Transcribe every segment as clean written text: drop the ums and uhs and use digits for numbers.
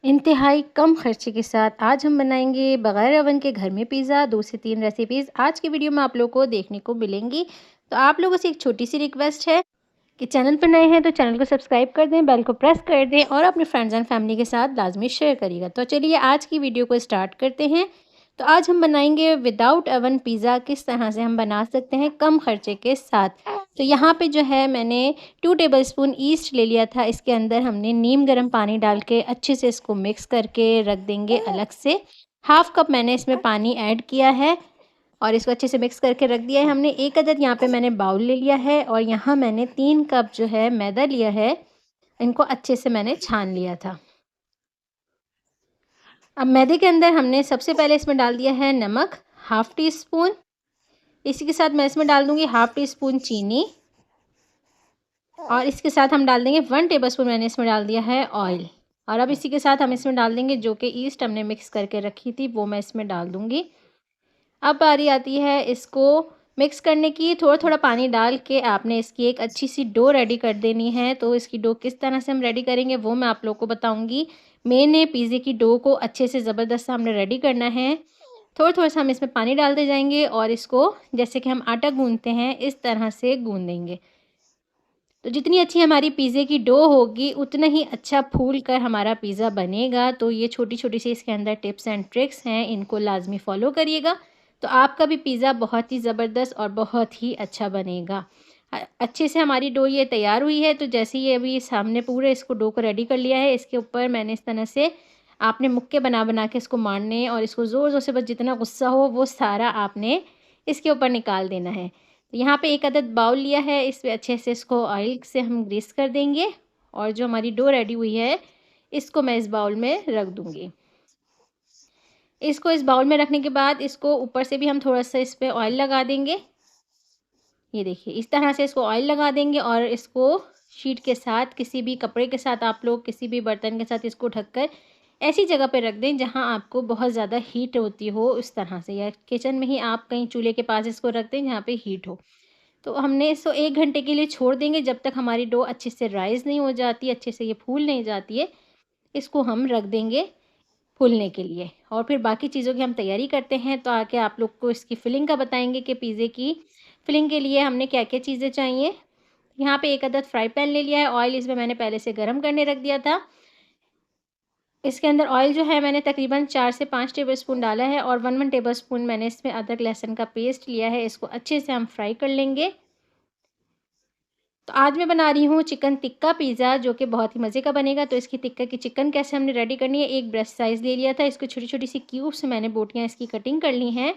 इंतहाई कम खर्चे के साथ आज हम बनाएंगे बगैर ओवन के घर में पिज़्ज़ा। 2 से 3 रेसिपीज़ आज की वीडियो में आप लोगों को देखने को मिलेंगी। तो आप लोगों से एक छोटी सी रिक्वेस्ट है कि चैनल पर नए हैं तो चैनल को सब्सक्राइब कर दें, बेल को प्रेस कर दें और अपने फ्रेंड्स एंड फैमिली के साथ लाजमी शेयर करिएगा। तो चलिए आज की वीडियो को स्टार्ट करते हैं। तो आज हम बनाएंगे विदाउट ओवन पिज़्ज़ा, किस तरह से हम बना सकते हैं कम खर्चे के साथ। तो यहाँ पे जो है मैंने 2 टेबलस्पून ईस्ट ले लिया था। इसके अंदर हमने नीम गर्म पानी डाल के अच्छे से इसको मिक्स करके रख देंगे अलग से। हाफ कप मैंने इसमें पानी ऐड किया है और इसको अच्छे से मिक्स करके रख दिया है हमने। एक अदद यहाँ पे मैंने बाउल ले लिया है और यहाँ मैंने 3 कप जो है मैदा लिया है। इनको अच्छे से मैंने छान लिया था। अब मैदे के अंदर हमने सबसे पहले इसमें डाल दिया है नमक, हाफ़ टी स्पून। इसी के साथ मैं इसमें डाल दूँगी हाफ़ टी स्पून चीनी और इसके साथ हम डाल देंगे 1 टेबलस्पून मैंने इसमें डाल दिया है ऑयल। और अब इसी के साथ हम इसमें डाल देंगे जो कि ईस्ट हमने मिक्स करके रखी थी, वो मैं इसमें डाल दूँगी। अब बारी आती है इसको मिक्स करने की। थोड़ा-थोड़ा पानी डाल के आपने इसकी एक अच्छी सी डो रेडी कर देनी है। तो इसकी डो किस तरह से हम रेडी करेंगे वो मैं आप लोगों को बताऊँगी। मेन है पिज़्ज़े की डो को अच्छे से ज़बरदस्त हमने रेडी करना है। थोड़ा-थोड़ा सा हम इसमें पानी डालते जाएँगे और इसको जैसे कि हम आटा गूँथते हैं इस तरह से गूँथ देंगे। तो जितनी अच्छी हमारी पिज़्ज़े की डो होगी उतना ही अच्छा फूल कर हमारा पिज़्ज़ा बनेगा। तो ये छोटी-छोटी सी इसके अंदर टिप्स एंड ट्रिक्स हैं, इनको लाज़मी फ़ॉलो करिएगा। तो आपका भी पिज़्ज़ा बहुत ही ज़बरदस्त और बहुत ही अच्छा बनेगा। अच्छे से हमारी डो ये तैयार हुई है। तो जैसे ही अभी सामने पूरे इसको डो को रेडी कर लिया है, इसके ऊपर मैंने इस तरह से आपने मुक्के बना-बना के इसको मारने हैं और इसको ज़ोर-ज़ोर से बस जितना गुस्सा हो वो सारा आपने इसके ऊपर निकाल देना है। तो यहाँ पे एक अदद बाउल लिया है, इस पे अच्छे से इसको ऑयल से हम ग्रीस कर देंगे और जो हमारी डो रेडी हुई है इसको मैं इस बाउल में रख दूँगी। इसको इस बाउल में रखने के बाद इसको ऊपर से भी हम थोड़ा-सा इस पे ऑयल लगा देंगे। ये देखिए इस तरह से इसको ऑयल लगा देंगे और इसको शीट के साथ किसी भी कपड़े के साथ आप लोग किसी भी बर्तन के साथ इसको ढककर ऐसी जगह पे रख दें जहां आपको बहुत ज़्यादा हीट होती हो, इस तरह से, या किचन में ही आप कहीं चूल्हे के पास इसको रख दें जहाँ पे हीट हो। तो हमने इसको 1 घंटे के लिए छोड़ देंगे जब तक हमारी डो अच्छे से राइज़ नहीं हो जाती, अच्छे से ये फूल नहीं जाती है। इसको हम रख देंगे फूलने के लिए और फिर बाकी चीज़ों की हम तैयारी करते हैं। तो आके आप लोग को इसकी फिलिंग का बताएँगे कि पिज़्ज़े की फिलिंग के लिए हमने क्या-क्या चीज़ें चाहिए। यहाँ पे एक अदद फ्राई पैन ले लिया है, ऑयल इसमें मैंने पहले से गरम करने रख दिया था। इसके अंदर ऑयल जो है मैंने तकरीबन 4 से 5 टेबलस्पून डाला है और 1 टेबलस्पून मैंने इसमें अदरक लहसुन का पेस्ट लिया है। इसको अच्छे से हम फ्राई कर लेंगे। तो आज मैं बना रही हूँ चिकन टिक्का पिज़्ज़ा, जो कि बहुत ही मज़े का बनेगा। तो इसकी टिक्का की चिकन कैसे हमने रेडी करनी है, एक ब्रेस्ट साइज़ ले लिया था, इसको छोटी-छोटी सी क्यूब्स में मैंने बोटियाँ इसकी कटिंग कर ली हैं।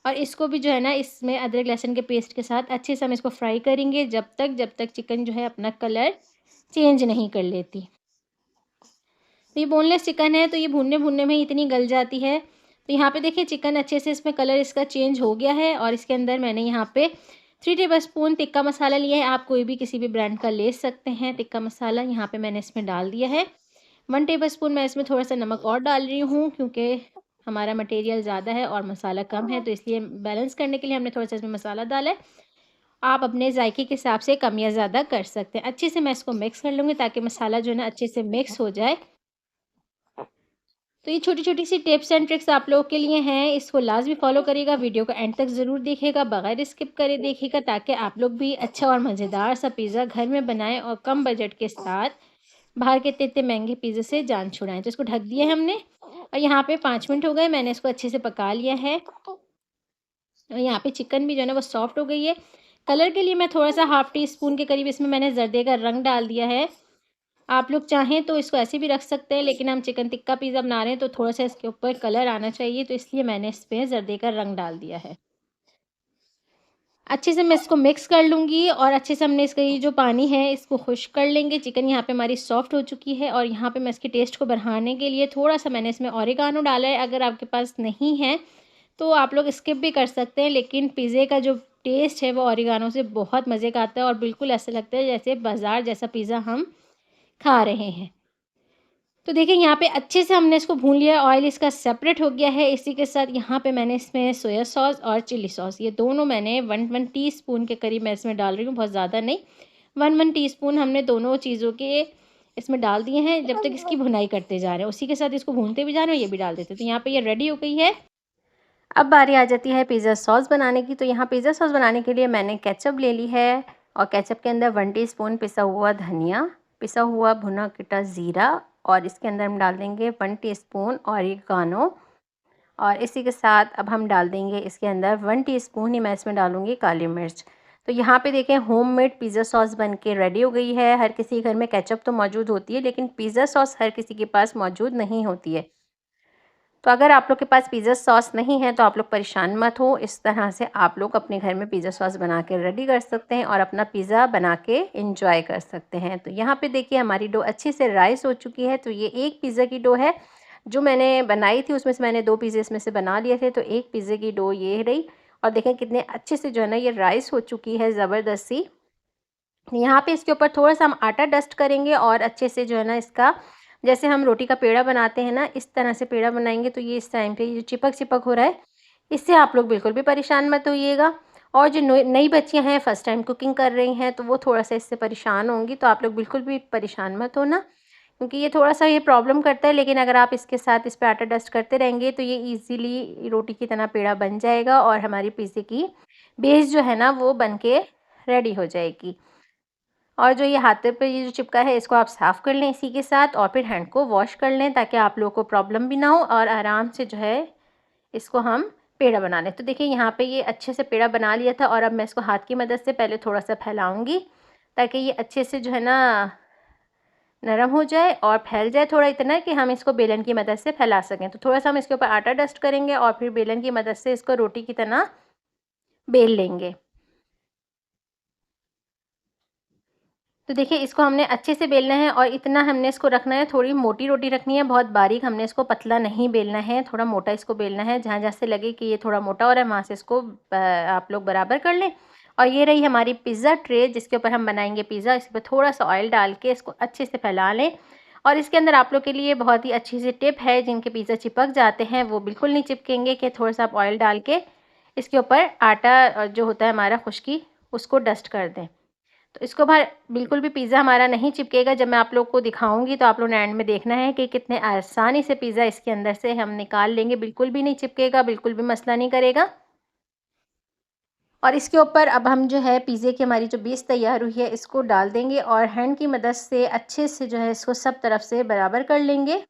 और इसको भी जो है ना इसमें अदरक लहसुन के पेस्ट के साथ अच्छे से हम इसको फ्राई करेंगे जब तक चिकन जो है अपना कलर चेंज नहीं कर लेती। तो ये बोनलेस चिकन है तो ये भूनने-भूनने में ही इतनी गल जाती है। तो यहाँ पे देखिए चिकन अच्छे से इसमें कलर इसका चेंज हो गया है और इसके अंदर मैंने यहाँ पे 3 टेबलस्पून टिक्का मसाला लिया है। आप कोई भी किसी भी ब्रांड का ले सकते हैं टिक्का मसाला। यहाँ पे मैंने इसमें डाल दिया है। 1 टेबलस्पून मैं इसमें थोड़ा-सा नमक और डाल रही हूँ क्योंकि हमारा मटेरियल ज़्यादा है और मसाला कम है, तो इसलिए बैलेंस करने के लिए हमने थोड़ा-सा इसमें मसाला डाला है। आप अपने जायके के हिसाब से कम या ज़्यादा कर सकते हैं। अच्छे से मैं इसको मिक्स कर लूँगी ताकि मसाला जो है ना अच्छे से मिक्स हो जाए। तो ये छोटी-छोटी सी टिप्स एंड ट्रिक्स आप लोगों के लिए हैं, इसको लाज़मी फ़ॉलो करिएगा। वीडियो को एंड तक ज़रूर देखिएगा, बगैर स्किप करे देखिएगा ताकि आप लोग भी अच्छा और मज़ेदार सा पिज़्ज़ा घर में बनाएँ और कम बजट के साथ बाहर के इतने-इतने महँगे पिज़्ज़े से जान छुड़ाएँ। तो इसको ढक दिया है हमने और यहाँ पे 5 मिनट हो गए, मैंने इसको अच्छे से पका लिया है और यहाँ पे चिकन भी जो है ना वो सॉफ्ट हो गई है। कलर के लिए मैं थोड़ा-सा हाफ़ टी स्पून के करीब इसमें मैंने ज़र्दे का रंग डाल दिया है। आप लोग चाहें तो इसको ऐसे भी रख सकते हैं, लेकिन हम चिकन टिक्का पिज़्ज़ा बना रहे हैं तो थोड़ा-सा इसके ऊपर कलर आना चाहिए, तो इसलिए मैंने इसमें ज़र्दे का रंग डाल दिया है। अच्छे से मैं इसको मिक्स कर लूँगी और अच्छे से हमने इसका ये जो पानी है इसको खुश्क कर लेंगे। चिकन यहाँ पे हमारी सॉफ्ट हो चुकी है और यहाँ पे मैं इसके टेस्ट को बढ़ाने के लिए थोड़ा-सा मैंने इसमें ऑरिगानो डाला है। अगर आपके पास नहीं है तो आप लोग स्किप भी कर सकते हैं, लेकिन पिज़्ज़े का जो टेस्ट है वो ऑरिगानो से बहुत मज़े का आता है और बिल्कुल ऐसा लगता है जैसे बाज़ार जैसा पिज़्ज़ा हम खा रहे हैं। तो देखिए यहाँ पे अच्छे से हमने इसको भून लिया है, ऑयल इसका सेपरेट हो गया है। इसी के साथ यहाँ पे मैंने इसमें सोया सॉस और चिली सॉस ये दोनों मैंने 1 टीस्पून के करीब मैं इसमें डाल रही हूँ, बहुत ज़्यादा नहीं। 1 टीस्पून हमने दोनों चीज़ों के इसमें डाल दिए हैं। जब तक इसकी भुनाई करते जा रहे हैं, उसी के साथ इसको भूनते भी जा रहे हैं, ये भी डाल देते हैं। तो यहाँ पे ये रेडी हो गई है। अब बारी आ जाती है पिज़्ज़ा सॉस बनाने की। तो यहाँ पिज़्ज़ा सॉस बनाने के लिए मैंने केचप ले ली है और केचप के अंदर 1 टीस्पून पिसा हुआ धनिया, पिसा हुआ भुना कटा ज़ीरा और इसके अंदर हम डाल देंगे 1 टीस्पून ऑरिगेनो और इसी के साथ अब हम डाल देंगे इसके अंदर 1 टीस्पून ही मैं इसमें डालूँगी काली मिर्च। तो यहाँ पे देखें होममेड पिज़्ज़ा सॉस बन के रेडी हो गई है। हर किसी के घर में केचप तो मौजूद होती है, लेकिन पिज़्ज़ा सॉस हर किसी के पास मौजूद नहीं होती है। तो अगर आप लोग के पास पिज़्ज़ा सॉस नहीं है तो आप लोग परेशान मत हो। इस तरह से आप लोग अपने घर में पिज़्ज़ा सॉस बना के रेडी कर सकते हैं और अपना पिज़्ज़ा बना के एंजॉय कर सकते हैं। तो यहाँ पे देखिए हमारी डो अच्छे से राइस हो चुकी है। तो ये एक पिज़्ज़ा की डो है जो मैंने बनाई थी, उसमें से मैंने 2 पिज़्ज़े इसमें से बना लिए थे। तो एक पिज़्ज़े की डो ये रही और देखें कितने अच्छे से जो है ना ये राइस हो चुकी है ज़बरदस्त सी। यहाँ पे इसके ऊपर थोड़ा सा हम आटा डस्ट करेंगे और अच्छे से जो है ना इसका, जैसे हम रोटी का पेड़ा बनाते हैं ना, इस तरह से पेड़ा बनाएंगे। तो ये इस टाइम पे ये जो चिपक चिपक हो रहा है, इससे आप लोग बिल्कुल भी परेशान मत होइएगा। और जो नई बच्चियां हैं, फर्स्ट टाइम कुकिंग कर रही हैं, तो वो थोड़ा सा इससे परेशान होंगी। तो आप लोग बिल्कुल भी परेशान मत होना, क्योंकि ये थोड़ा सा ये प्रॉब्लम करता है। लेकिन अगर आप इसके साथ इस पर आटा डस्ट करते रहेंगे तो ये ईज़िली रोटी की तरह पेड़ा बन जाएगा और हमारी पिज़्ज़े की बेस जो है ना वो बन के रेडी हो जाएगी। और जो ये हाथ पे ये जो चिपका है, इसको आप साफ़ कर लें इसी के साथ और फिर हैंड को वॉश कर लें, ताकि आप लोगों को प्रॉब्लम भी ना हो और आराम से जो है इसको हम पेड़ा बना लें। तो देखिए यहाँ पे ये अच्छे से पेड़ा बना लिया था और अब मैं इसको हाथ की मदद से पहले थोड़ा सा फैलाऊंगी, ताकि ये अच्छे से जो है ना नरम हो जाए और फैल जाए थोड़ा इतना कि हम इसको बेलन की मदद से फैला सकें। तो थोड़ा सा हम इसके ऊपर आटा डस्ट करेंगे और फिर बेलन की मदद से इसको रोटी की तरह बेल लेंगे। तो देखिए इसको हमने अच्छे से बेलना है और इतना हमने इसको रखना है, थोड़ी मोटी रोटी रखनी है, बहुत बारीक हमने इसको पतला नहीं बेलना है, थोड़ा मोटा इसको बेलना है। जहाँ जहाँ से लगे कि ये थोड़ा मोटा हो रहा है, वहाँ से इसको आप लोग बराबर कर लें। और ये रही हमारी पिज़्ज़ा ट्रे जिसके ऊपर हम बनाएंगे पिज़्ज़ा। इस पर थोड़ा सा ऑयल डाल के इसको अच्छे से फैला लें। और इसके अंदर आप लोग के लिए बहुत ही अच्छी सी टिप है, जिनके पिज़्ज़ा चिपक जाते हैं वो बिल्कुल नहीं चिपकेंगे, कि थोड़ा सा आप ऑयल डाल के इसके ऊपर आटा जो होता है हमारा खुश्की, उसको डस्ट कर दें। तो इसको बाहर बिल्कुल भी पिज़्ज़ा हमारा नहीं चिपकेगा। जब मैं आप लोग को दिखाऊंगी तो आप लोग ने एंड में देखना है कि कितने आसानी से पिज़्ज़ा इसके अंदर से हम निकाल लेंगे। बिल्कुल भी नहीं चिपकेगा, बिल्कुल भी मसला नहीं करेगा। और इसके ऊपर अब हम जो है पिज़्ज़े की हमारी जो बेस तैयार हुई है, इसको डाल देंगे और हैंड की मदद से अच्छे से जो है इसको सब तरफ से बराबर कर लेंगे।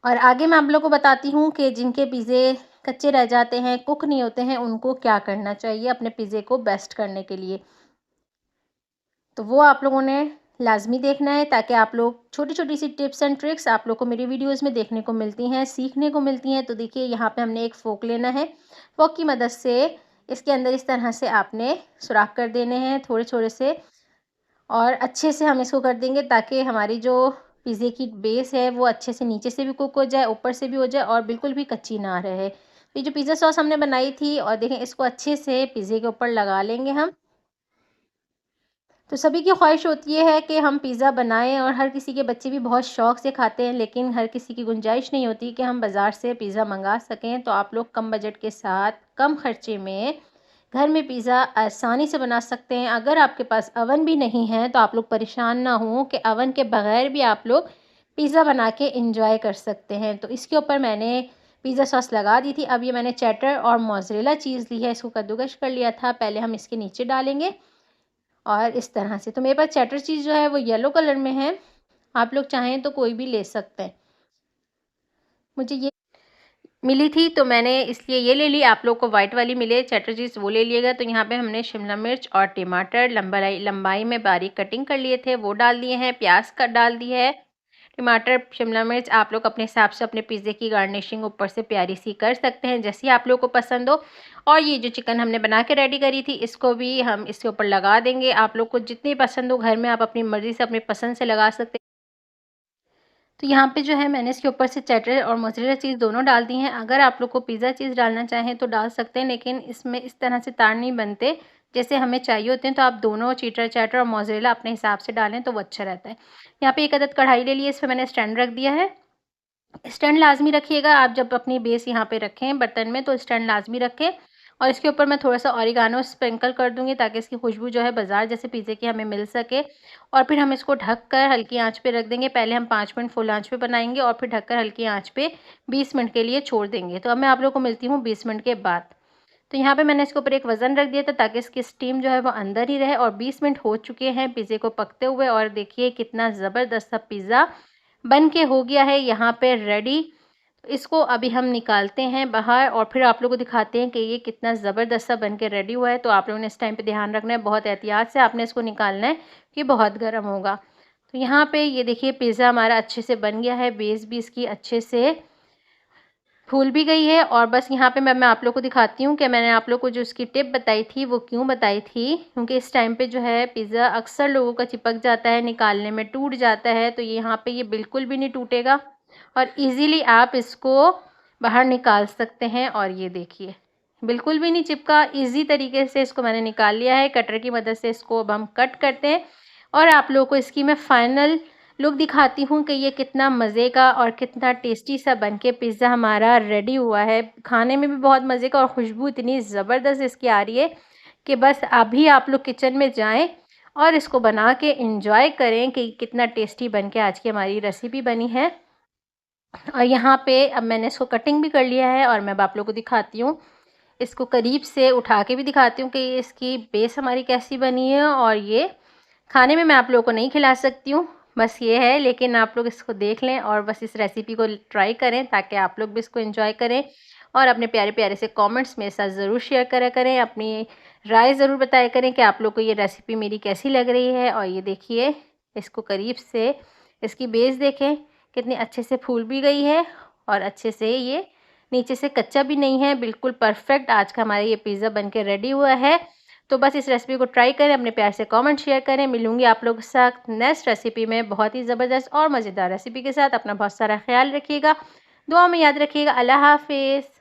और आगे मैं आप लोग को बताती हूँ कि जिनके पिज़्ज़े कच्चे रह जाते हैं, कुक नहीं होते हैं, उनको क्या करना चाहिए अपने पिज़्ज़े को बेस्ट करने के लिए। तो वो आप लोगों ने लाज़मी देखना है, ताकि आप लोग छोटी-छोटी सी टिप्स एंड ट्रिक्स आप लोग को मेरी वीडियोज़ में देखने को मिलती हैं, सीखने को मिलती हैं। तो देखिए यहाँ पे हमने एक फ़ोर्क लेना है। फ़ोर्क की मदद से इसके अंदर इस तरह से आपने सुराख कर देने हैं थोड़े-थोड़े से, और अच्छे से हम इसको कर देंगे ताकि हमारी जो पिज़्ज़े की बेस है वो अच्छे से नीचे से भी कुक हो जाए, ऊपर से भी हो जाए और बिल्कुल भी कच्ची ना रहे। तो ये जो पिज़्ज़ा सॉस हमने बनाई थी, और देखें इसको अच्छे से पिज़्ज़े के ऊपर लगा लेंगे हम। तो सभी की ख्वाहिश होती है कि हम पिज़्ज़ा बनाएं, और हर किसी के बच्चे भी बहुत शौक़ से खाते हैं, लेकिन हर किसी की गुंजाइश नहीं होती कि हम बाज़ार से पिज़्ज़ा मंगा सकें। तो आप लोग कम बजट के साथ, कम खर्चे में घर में पिज़्ज़ा आसानी से बना सकते हैं। अगर आपके पास अवन भी नहीं है तो आप लोग परेशान ना हों, कि अवन के बगैर भी आप लोग पिज़्ज़ा बना के इंजॉय कर सकते हैं। तो इसके ऊपर मैंने पिज़्ज़ा सॉस लगा दी थी। अब ये मैंने चेडर और मोज़रेला चीज़ ली है, इसको कद्दूकश कर लिया था। पहले हम इसके नीचे डालेंगे और इस तरह से। तो मेरे पास चेडर चीज़ जो है वो येलो कलर में है, आप लोग चाहें तो कोई भी ले सकते हैं। मुझे ये मिली थी तो मैंने इसलिए ये ले ली। आप लोग को वाइट वाली मिले चेडर चीज़, वो ले लिएगा। तो यहाँ पे हमने शिमला मिर्च और टमाटर लंबाई में बारीक कटिंग कर लिए थे, वो डाल दिए हैं। प्याज का डाल दिया है। टमाटर, शिमला मिर्च आप लोग अपने हिसाब से अपने पिज़्ज़े की गार्निशिंग ऊपर से प्यारी सी कर सकते हैं, जैसी आप लोग को पसंद हो। और ये जो चिकन हमने बना के रेडी करी थी, इसको भी हम इसके ऊपर लगा देंगे। आप लोग को जितनी पसंद हो घर में आप अपनी मर्ज़ी से, अपनी पसंद से लगा सकते हैं। तो यहाँ पे जो है मैंने इसके ऊपर से चेडर और मोज़रेला चीज़ दोनों डाल दी हैं। अगर आप लोग को पिज़्ज़ा चीज़ डालना चाहें तो डाल सकते हैं, लेकिन इसमें इस तरह से तार नहीं बनते जैसे हमें चाहिए होते हैं। तो आप दोनों चेडर और मोज़रेला अपने हिसाब से डालें तो वो अच्छा रहता है। यहाँ पे एक अदद कढ़ाई ले ली है, इस पर मैंने स्टैंड रख दिया है। स्टैंड लाज़मी रखिएगा, आप जब अपनी बेस यहाँ पे रखें बर्तन में तो स्टैंड लाज़मी रखें। और इसके ऊपर मैं थोड़ा सा ऑरिगानो स्प्रिंकल कर दूंगी ताकि इसकी खुशबू जो है बाज़ार जैसे पिज़्ज़े की हमें मिल सके। और फिर हम इसको ढक कर हल्की आंच पे रख देंगे। पहले हम 5 मिनट फुल आंच पे बनाएंगे और फिर ढककर हल्की आंच पे 20 मिनट के लिए छोड़ देंगे। तो अब मैं आप लोगों को मिलती हूँ 20 मिनट के बाद। तो यहाँ पे मैंने इसके ऊपर एक वज़न रख दिया था ताकि इसकी स्टीम जो है वो अंदर ही रहे। और 20 मिनट हो चुके हैं पिज़्ज़े को पकते हुए और देखिए कितना ज़बरदस्त सा पिज़्ज़ा बन के हो गया है यहाँ पे रेडी। इसको अभी हम निकालते हैं बाहर और फिर आप लोगों को दिखाते हैं कि ये कितना ज़बरदस्त सा बन के रेडी हुआ है। तो आप लोगों ने इस टाइम पे ध्यान रखना है, बहुत एहतियात से आपने इसको निकालना है कि बहुत गर्म होगा। तो यहाँ पे ये देखिए पिज़्ज़ा हमारा अच्छे से बन गया है, बेस भी इसकी अच्छे से फूल भी गई है। और बस यहाँ पे मैं आप लोग को दिखाती हूँ कि मैंने आप लोग को जो इसकी टिप बताई थी वो क्यों बताई थी, क्योंकि इस टाइम पे जो है पिज़्ज़ा अक्सर लोगों का चिपक जाता है, निकालने में टूट जाता है। तो यहाँ पे ये बिल्कुल भी नहीं टूटेगा और इजीली आप इसको बाहर निकाल सकते हैं। और ये देखिए बिल्कुल भी नहीं चिपका, इजी तरीके से इसको मैंने निकाल लिया है। कटर की मदद से इसको अब हम कट करते हैं और आप लोगों को इसकी मैं फाइनल लुक दिखाती हूँ कि ये कितना मज़े का और कितना टेस्टी सा बन के पिज़्ज़ा हमारा रेडी हुआ है। खाने में भी बहुत मज़े का और खुशबू इतनी ज़बरदस्त इसकी आ रही है कि बस अभी आप लोग किचन में जाएं और इसको बना के इंजॉय करें कि कितना टेस्टी बन के आज की हमारी रेसिपी बनी है। और यहाँ पे अब मैंने इसको कटिंग भी कर लिया है और मैं अब आप लोग को दिखाती हूँ, इसको करीब से उठा के भी दिखाती हूँ कि इसकी बेस हमारी कैसी बनी है। और ये खाने में मैं आप लोगों को नहीं खिला सकती हूँ, बस ये है, लेकिन आप लोग इसको देख लें और बस इस रेसिपी को ट्राई करें ताकि आप लोग भी इसको एंजॉय करें। और अपने प्यारे प्यारे से कमेंट्स मेरे साथ ज़रूर शेयर करा करें, अपनी राय ज़रूर बताया करें कि आप लोग को ये रेसिपी मेरी कैसी लग रही है। और ये देखिए इसको करीब से इसकी बेस देखें कितनी अच्छे से फूल भी गई है और अच्छे से ये नीचे से कच्चा भी नहीं है, बिल्कुल परफेक्ट आज का हमारा ये पिज़्ज़ा बन के रेडी हुआ है। तो बस इस रेसिपी को ट्राई करें, अपने प्यार से कमेंट शेयर करें। मिलूंगी आप लोगों के साथ नेक्स्ट रेसिपी में बहुत ही ज़बरदस्त और मज़ेदार रेसिपी के साथ। अपना बहुत सारा ख्याल रखिएगा, दुआ में याद रखिएगा। अल्लाह हाफिज़।